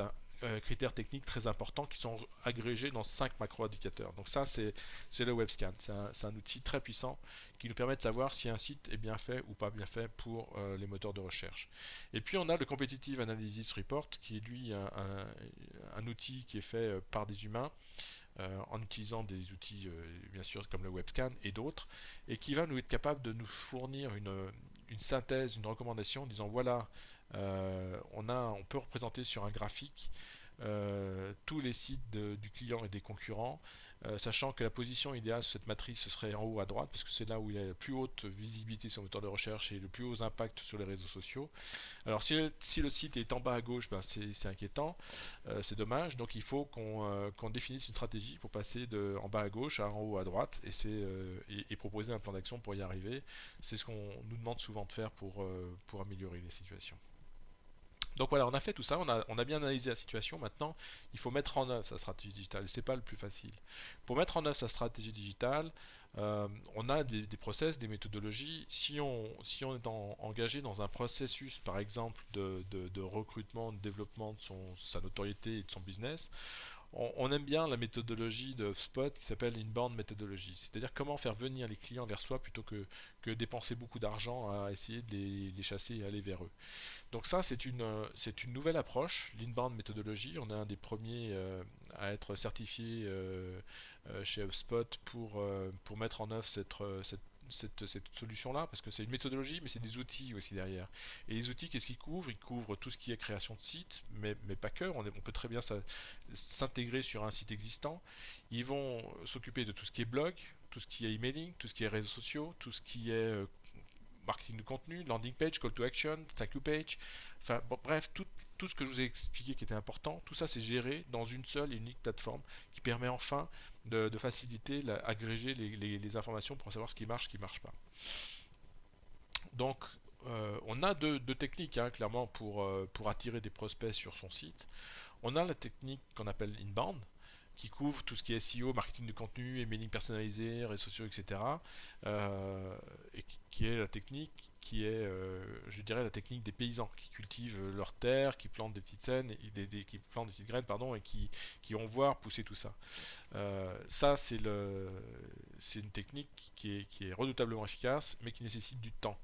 critères techniques très importants qui sont agrégés dans 5 macro-indicateurs. Donc ça, c'est le WebScan. C'est un outil très puissant qui nous permet de savoir si un site est bien fait ou pas bien fait pour les moteurs de recherche. Et puis on a le Competitive Analysis Report qui est lui un outil qui est fait par des humains en utilisant des outils bien sûr comme le WebScan et d'autres, et qui va nous être capable de nous fournir une synthèse, une recommandation en disant voilà, on peut représenter sur un graphique tous les sites du client et des concurrents, sachant que la position idéale sur cette matrice ce serait en haut à droite, parce que c'est là où il y a la plus haute visibilité sur le moteur de recherche et le plus haut impact sur les réseaux sociaux. Alors si le site est en bas à gauche, ben, c'est inquiétant, c'est dommage, donc il faut qu'on définisse une stratégie pour passer en bas à gauche à en haut à droite et proposer un plan d'action pour y arriver. C'est ce qu'on nous demande souvent de faire pour améliorer les situations. Donc voilà, on a fait tout ça, on a bien analysé la situation. Maintenant, il faut mettre en œuvre sa stratégie digitale. C'est pas le plus facile. Pour mettre en œuvre sa stratégie digitale, on a des process, des méthodologies. Si on est engagé dans un processus, par exemple, de recrutement, de développement de sa notoriété et de son business, on aime bien la méthodologie de Spot qui s'appelle Inbound Methodology, c'est-à-dire comment faire venir les clients vers soi plutôt que dépenser beaucoup d'argent à essayer de les chasser et aller vers eux. Donc ça, c'est une nouvelle approche, l'inbound méthodologie. On est un des premiers à être certifié chez HubSpot pour mettre en œuvre cette solution-là, parce que c'est une méthodologie, mais c'est des outils aussi derrière. Et les outils, qu'est-ce qu'ils couvrent? Ils couvrent tout ce qui est création de site, mais pas que. On peut très bien s'intégrer sur un site existant. Ils vont s'occuper de tout ce qui est blog, tout ce qui est emailing, tout ce qui est réseaux sociaux, tout ce qui est marketing de contenu, landing page, call to action, thank you page, enfin bon, bref, tout ce que je vous ai expliqué qui était important, tout ça c'est géré dans une seule et unique plateforme qui permet enfin de faciliter, agréger les informations pour savoir ce qui marche pas. Donc on a deux techniques hein, clairement pour attirer des prospects sur son site. On a la technique qu'on appelle inbound, qui couvre tout ce qui est SEO, marketing de contenu, emailing personnalisé, réseaux sociaux, etc. Et qui est la technique qui est, je dirais, la technique des paysans qui cultivent leur terre, qui plantent des petites scènes, qui plantent des petites graines, pardon, et qui vont voir pousser tout ça. Ça, c'est une technique qui est redoutablement efficace, mais qui nécessite du temps.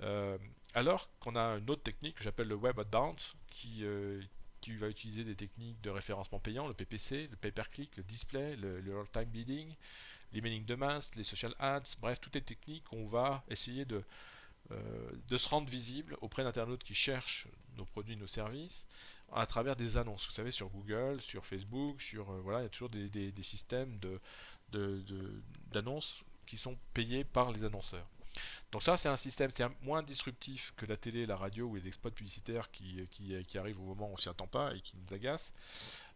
Euh, alors qu'on a une autre technique que j'appelle le Web Outbound, qui va utiliser des techniques de référencement payant, le PPC, le pay-per-click, le display, le real-time bidding, les mailing de masse, les social ads, bref, toutes les techniques où on va essayer de se rendre visible auprès d'internautes qui cherchent nos produits, nos services, à travers des annonces. Vous savez, sur Google, sur Facebook, voilà, il y a toujours des systèmes de- de- d'annonces qui sont payés par les annonceurs. Donc ça, c'est un système qui est moins disruptif que la télé, la radio ou les spots publicitaires qui arrivent au moment où on s'y attend pas et qui nous agacent.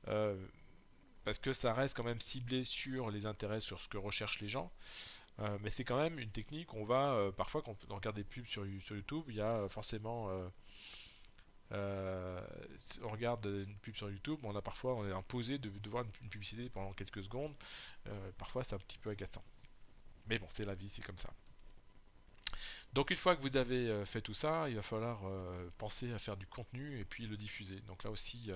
Euh, Parce que ça reste quand même ciblé sur les intérêts, sur ce que recherchent les gens. Mais c'est quand même une technique, parfois quand on regarde des pubs sur YouTube, il y a forcément... on regarde une pub sur YouTube, on est imposé de voir une publicité pendant quelques secondes. Parfois c'est un petit peu agaçant. Mais bon, c'est la vie, c'est comme ça. Donc une fois que vous avez fait tout ça, il va falloir penser à faire du contenu et puis le diffuser. Donc là aussi,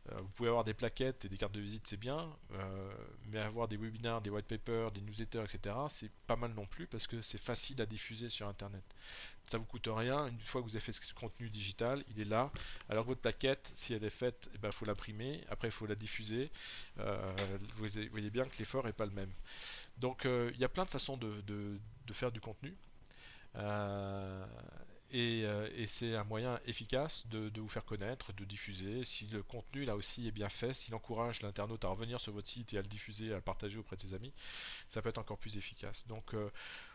vous pouvez avoir des plaquettes et des cartes de visite, c'est bien, mais avoir des webinars, des white papers, des newsletters, etc., c'est pas mal non plus parce que c'est facile à diffuser sur Internet. Ça vous coûte rien, une fois que vous avez fait ce contenu digital, il est là. Alors que votre plaquette, si elle est faite, il faut l'imprimer, après il faut la diffuser. Vous voyez bien que l'effort n'est pas le même. Donc il y a plein de façons de faire du contenu. Euh, et c'est un moyen efficace de vous faire connaître, de diffuser. Si le contenu là aussi est bien fait, s'il encourage l'internaute à revenir sur votre site et à le diffuser, à le partager auprès de ses amis, ça peut être encore plus efficace. Donc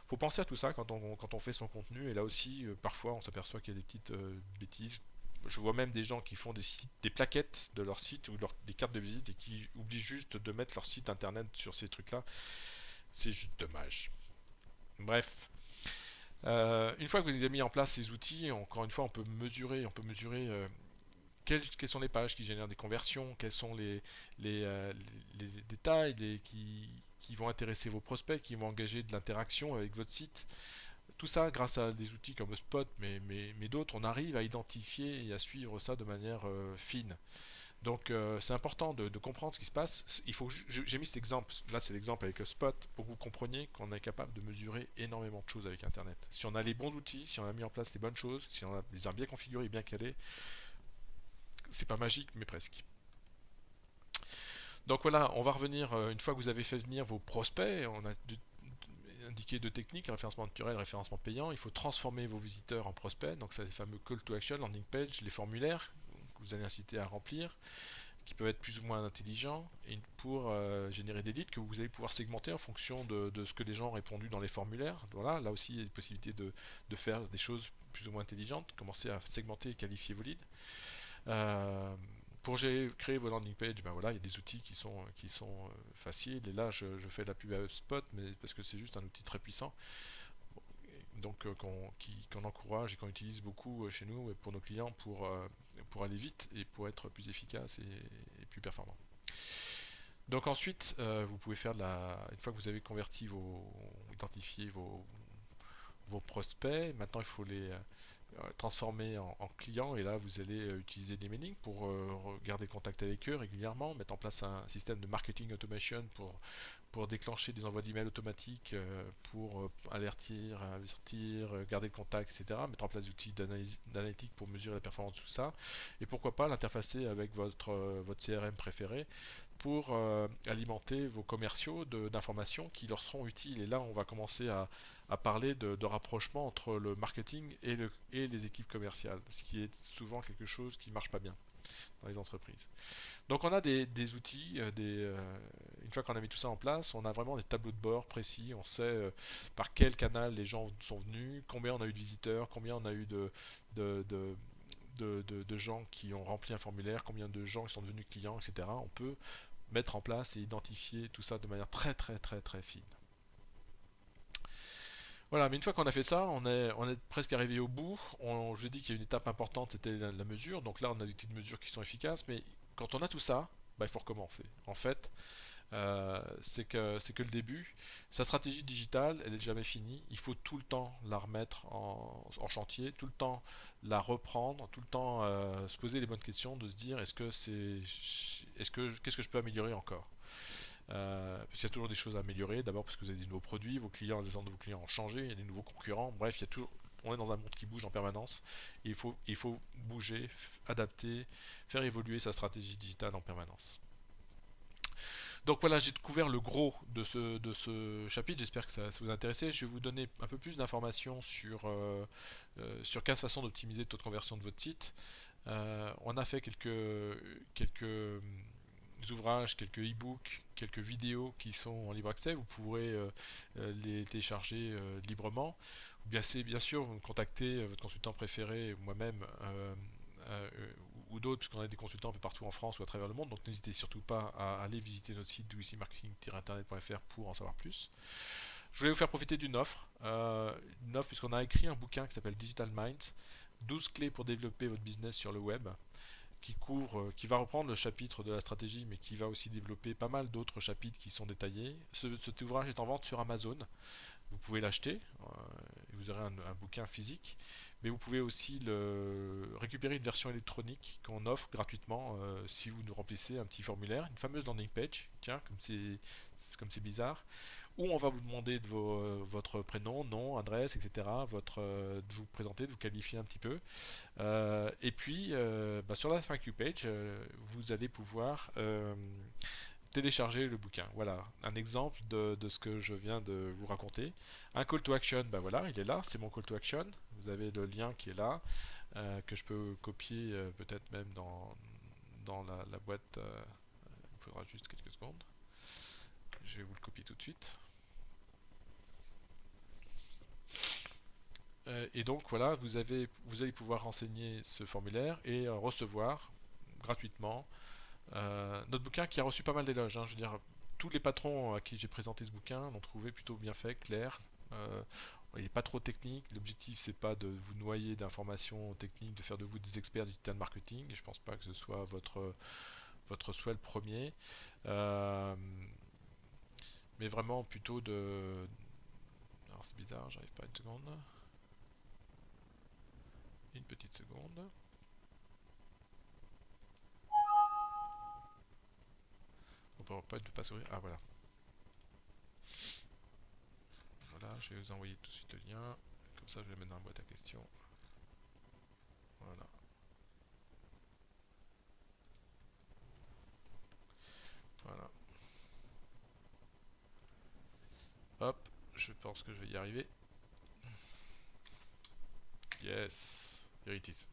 faut penser à tout ça quand on fait son contenu. Et là aussi, parfois on s'aperçoit qu'il y a des petites bêtises. Je vois même des gens qui font des plaquettes de leur site ou des cartes de visite et qui oublient juste de mettre leur site internet sur ces trucs-là. C'est juste dommage. Bref, une fois que vous avez mis en place ces outils, encore une fois, on peut mesurer quelles sont les pages qui génèrent des conversions, quels sont les détails qui vont intéresser vos prospects, qui vont engager de l'interaction avec votre site. Tout ça, grâce à des outils comme Spot, mais d'autres, on arrive à identifier et à suivre ça de manière fine. Donc c'est important de comprendre ce qui se passe. J'ai mis cet exemple, là c'est l'exemple avec Spot, pour que vous compreniez qu'on est capable de mesurer énormément de choses avec Internet. Si on a les bons outils, si on a mis en place les bonnes choses, si on les a bien configurés et bien calés, c'est pas magique, mais presque. Donc voilà, on va revenir, une fois que vous avez fait venir vos prospects, on a indiqué deux techniques, le référencement naturel et le référencement payant. Il faut transformer vos visiteurs en prospects, donc c'est les fameux call to action, landing page, les formulaires que vous allez inciter à remplir, qui peuvent être plus ou moins intelligents, et pour générer des leads que vous allez pouvoir segmenter en fonction de ce que les gens ont répondu dans les formulaires. Voilà, là aussi il y a une possibilité de faire des choses plus ou moins intelligentes, commencer à segmenter et qualifier vos leads. Euh, pour créer vos landing pages, ben voilà, il y a des outils qui sont faciles. Et là, je fais de la pub à HubSpot, mais parce que c'est juste un outil très puissant, donc qu'on encourage et qu'on utilise beaucoup chez nous et pour nos clients pour aller vite et pour être plus efficace et plus performant. Donc ensuite, vous pouvez faire une fois que vous avez identifié vos prospects, maintenant il faut les transformer en clients et là vous allez utiliser des mailings pour garder contact avec eux régulièrement, mettre en place un système de marketing automation pour déclencher des envois d'emails automatiques, pour avertir, garder le contact, etc. Mettre en place des outils d'analytique pour mesurer la performance de tout ça. Et pourquoi pas l'interfacer avec votre CRM préféré pour alimenter vos commerciaux d'informations qui leur seront utiles. Et là, on va commencer à parler de rapprochement entre le marketing et les équipes commerciales, ce qui est souvent quelque chose qui ne marche pas bien dans les entreprises. Donc on a des outils, une fois qu'on a mis tout ça en place, on a vraiment des tableaux de bord précis, on sait par quel canal les gens sont venus, combien on a eu de visiteurs, combien on a eu de, de, de gens qui ont rempli un formulaire, combien de gens qui sont devenus clients, etc. On peut mettre en place et identifier tout ça de manière très très très très fine. Voilà, mais une fois qu'on a fait ça, on est presque arrivé au bout. Je dis qu'il y a une étape importante, c'était la mesure. Donc là, on a des outils de mesure qui sont efficaces, mais quand on a tout ça, bah, il faut recommencer. En fait, c'est que le début. Sa stratégie digitale, elle n'est jamais finie. Il faut tout le temps la remettre en chantier, tout le temps la reprendre, tout le temps se poser les bonnes questions, de se dire qu'est-ce que je peux améliorer encore. Parce qu'il y a toujours des choses à améliorer. D'abord parce que vous avez des nouveaux produits, vos clients, les attentes de vos clients ont changé, il y a des nouveaux concurrents. Bref, on est dans un monde qui bouge en permanence. Et il faut bouger, adapter, faire évoluer sa stratégie digitale en permanence. Donc voilà, j'ai couvert le gros de ce chapitre. J'espère que ça vous a intéressé. Je vais vous donner un peu plus d'informations sur 15 façons d'optimiser le taux de conversion de votre site. On a fait quelques ouvrages, quelques e-books, quelques vidéos qui sont en libre accès. Vous pourrez les télécharger librement. Bien sûr, vous me contactez votre consultant préféré, moi-même, euh, ou d'autres, puisqu'on a des consultants un peu partout en France ou à travers le monde. Donc n'hésitez surtout pas à aller visiter notre site wcmarketing-internet.fr pour en savoir plus. Je voulais vous faire profiter d'une offre puisqu'on a écrit un bouquin qui s'appelle Digital Minds, 12 clés pour développer votre business sur le web, qui va reprendre le chapitre de la stratégie, mais qui va aussi développer pas mal d'autres chapitres qui sont détaillés. Cet ouvrage est en vente sur Amazon. Vous pouvez l'acheter, et vous aurez un bouquin physique, mais vous pouvez aussi récupérer une version électronique qu'on offre gratuitement si vous nous remplissez un petit formulaire, une fameuse landing page, tiens, comme c'est bizarre, où on va vous demander votre prénom, nom, adresse, etc., de vous présenter, de vous qualifier un petit peu. Et puis, bah, sur la FAQ page, vous allez pouvoir télécharger le bouquin. Voilà, un exemple de ce que je viens de vous raconter. Un call to action, bah voilà, il est là, c'est mon call to action. Vous avez le lien qui est là, que je peux copier peut-être même dans la boîte. Il faudra juste quelques secondes. Je vais vous le copier tout de suite. Et donc voilà, vous allez pouvoir renseigner ce formulaire et recevoir gratuitement notre bouquin qui a reçu pas mal d'éloges, hein. Je veux dire, tous les patrons à qui j'ai présenté ce bouquin l'ont trouvé plutôt bien fait, clair. Euh, il n'est pas trop technique. L'objectif, c'est pas de vous noyer d'informations techniques, de faire de vous des experts du digital marketing. Et je pense pas que ce soit votre souhait le premier. Euh, mais vraiment plutôt de. Alors c'est bizarre, j'arrive pas une seconde. Une petite seconde. On peut pas ne pas sourire. Ah voilà. Voilà, je vais vous envoyer tout de suite le lien. Comme ça, je vais le mettre dans la boîte à questions. Voilà. Voilà. Hop, je pense que je vais y arriver. Yes, here it is.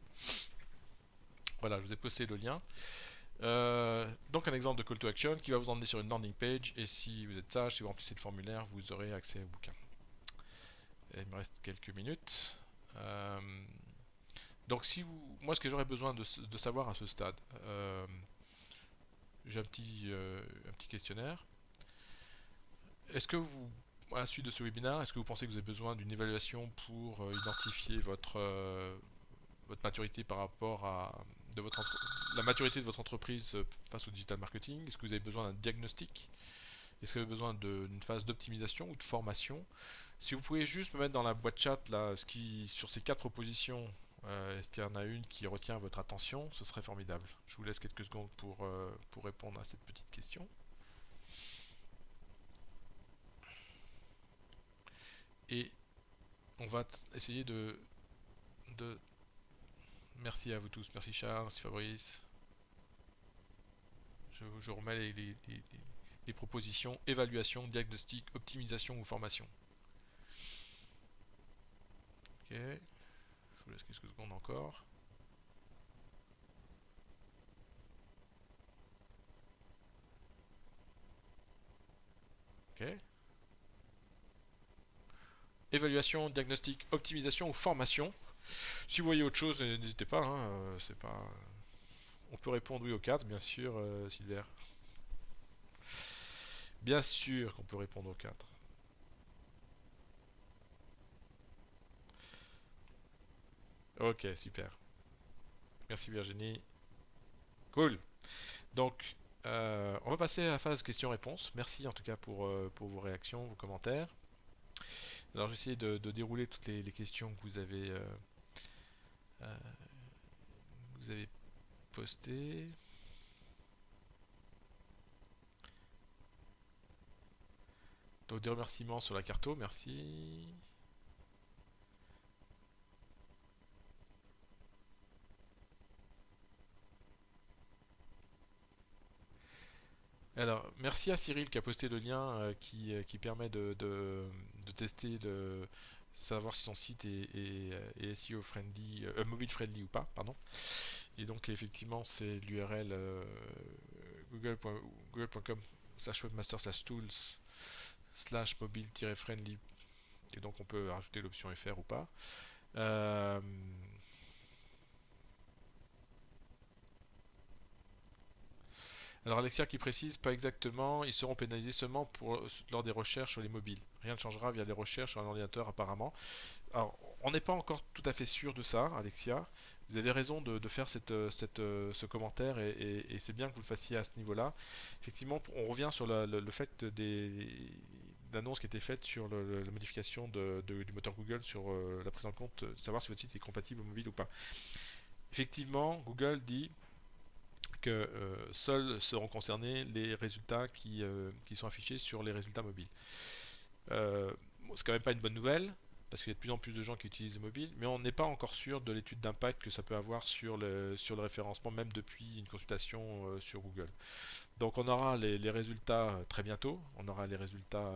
Voilà, je vous ai posté le lien. Donc un exemple de call to action qui va vous emmener sur une landing page et si vous êtes sage, si vous remplissez le formulaire, vous aurez accès au bouquin. Et il me reste quelques minutes. Euh, donc si vous, moi ce que j'aurais besoin de savoir à ce stade, j'ai un petit questionnaire. Est-ce que vous, à la suite de ce webinaire, est-ce que vous pensez que vous avez besoin d'une évaluation pour identifier votre maturité par rapport à la maturité de votre entreprise face au digital marketing? Est-ce que vous avez besoin d'un diagnostic? Est-ce que vous avez besoin d'une phase d'optimisation ou de formation? Si vous pouvez juste me mettre dans la boîte chat là, sur ces quatre propositions, est-ce qu'il y en a une qui retient votre attention? Ce serait formidable. Je vous laisse quelques secondes pour répondre à cette petite question. Et on va essayer de... Merci à vous tous. Merci Charles, merci Fabrice. Je remets les propositions, évaluation, diagnostic, optimisation ou formation. Ok, je vous laisse quelques secondes encore. Ok. Évaluation, diagnostic, optimisation ou formation. Si vous voyez autre chose, n'hésitez pas, hein, c'est pas... On peut répondre oui aux 4, bien sûr, Silver. Bien sûr qu'on peut répondre aux 4. Ok, super. Merci Virginie. Cool. Donc, on va passer à la phase questions-réponses. Merci en tout cas pour vos réactions, vos commentaires. Alors, j'essaie de dérouler toutes les questions que euh, vous avez postées. Donc, des remerciements sur la carto, merci. Alors, merci à Cyril qui a posté le lien qui permet de tester, de savoir si son site est SEO friendly, mobile friendly ou pas, pardon. Et donc, effectivement, c'est l'URL google.com/webmaster/tools/mobile-friendly. Et donc, on peut rajouter l'option FR ou pas. Euh, Alors Alexia qui précise, pas exactement, ils seront pénalisés seulement lors des recherches sur les mobiles. Rien ne changera via les recherches sur un ordinateur apparemment. Alors on n'est pas encore tout à fait sûr de ça, Alexia. Vous avez raison de faire ce commentaire et c'est bien que vous le fassiez à ce niveau-là. Effectivement, on revient sur le fait des l'annonce qui était faite sur la modification du moteur Google sur la prise en compte, savoir si votre site est compatible au mobile ou pas. Effectivement, Google dit que seuls seront concernés les résultats qui sont affichés sur les résultats mobiles. Bon, c'est quand même pas une bonne nouvelle, parce qu'il y a de plus en plus de gens qui utilisent le mobile, mais on n'est pas encore sûr de l'étude d'impact que ça peut avoir sur le référencement, même depuis une consultation sur Google. Donc on aura les résultats très bientôt, on aura les résultats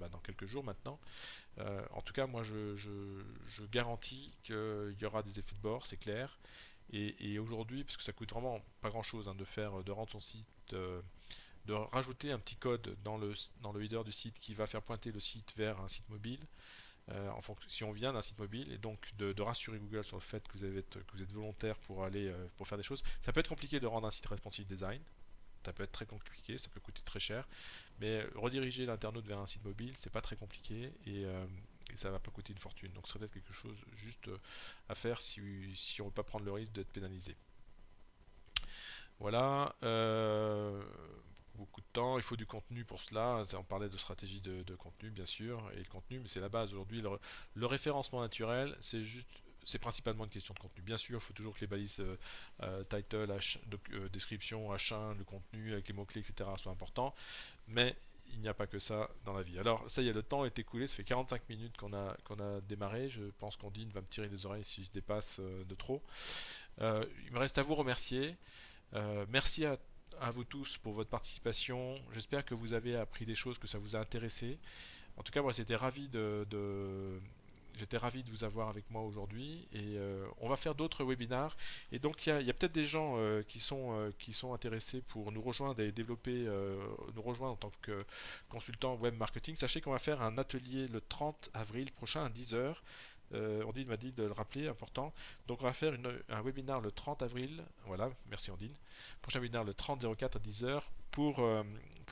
dans quelques jours maintenant. En tout cas, moi je garantis qu'il y aura des effets de bord, c'est clair. Et aujourd'hui, parce que ça coûte vraiment pas grand chose de rendre son site, de rajouter un petit code dans le header du site qui va faire pointer le site vers un site mobile, si on vient d'un site mobile, et donc de rassurer Google sur le fait que vous êtes volontaire pour aller pour faire des choses. Ça peut être compliqué de rendre un site responsive design, ça peut être très compliqué, ça peut coûter très cher, mais rediriger l'internaute vers un site mobile, c'est pas très compliqué et ça va pas coûter une fortune. Donc, ce serait peut-être quelque chose juste à faire si on veut pas prendre le risque d'être pénalisé. Voilà. Beaucoup de temps, il faut du contenu pour cela. On parlait de stratégie de contenu, bien sûr, et le contenu, mais c'est la base aujourd'hui. Le référencement naturel, c'est principalement une question de contenu. Bien sûr, il faut toujours que les balises title, description, H1, le contenu avec les mots-clés, etc. soient importants, mais il n'y a pas que ça dans la vie. Alors, ça y est, le temps est écoulé, ça fait 45 minutes qu'on a démarré. Je pense qu'Ondine va me tirer les oreilles si je dépasse de trop. Il me reste à vous remercier. Merci à vous tous pour votre participation. J'espère que vous avez appris des choses, que ça vous a intéressé. En tout cas, moi, j'étais ravi de vous avoir avec moi aujourd'hui et on va faire d'autres webinars. Et donc, il y a peut-être des gens qui sont intéressés pour nous rejoindre et développer, nous rejoindre en tant que consultant web marketing. Sachez qu'on va faire un atelier le 30 avril prochain à 10 heures. Ondine m'a dit de le rappeler, important. Donc on va faire un webinar le 30 avril. Voilà, merci Ondine. Prochain webinaire le 30-04 à 10 heures pour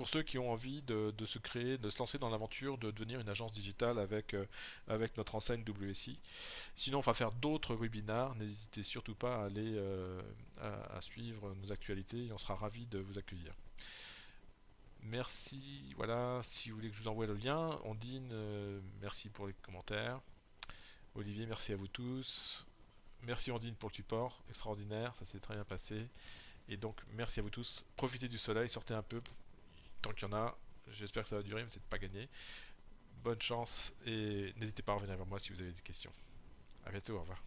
ceux qui ont envie de se créer, de se lancer dans l'aventure de devenir une agence digitale avec notre enseigne WSI. Sinon, on va faire d'autres webinars. N'hésitez surtout pas à aller à suivre nos actualités et on sera ravis de vous accueillir. Merci. Voilà, si vous voulez que je vous envoie le lien, Ondine, merci pour les commentaires. Olivier, merci à vous tous. Merci Ondine pour le support, extraordinaire, ça s'est très bien passé. Et donc merci à vous tous. Profitez du soleil, sortez un peu tant qu'il y en a. J'espère que ça va durer, mais c'est pas gagné. Bonne chance et n'hésitez pas à revenir vers moi si vous avez des questions. A bientôt, au revoir.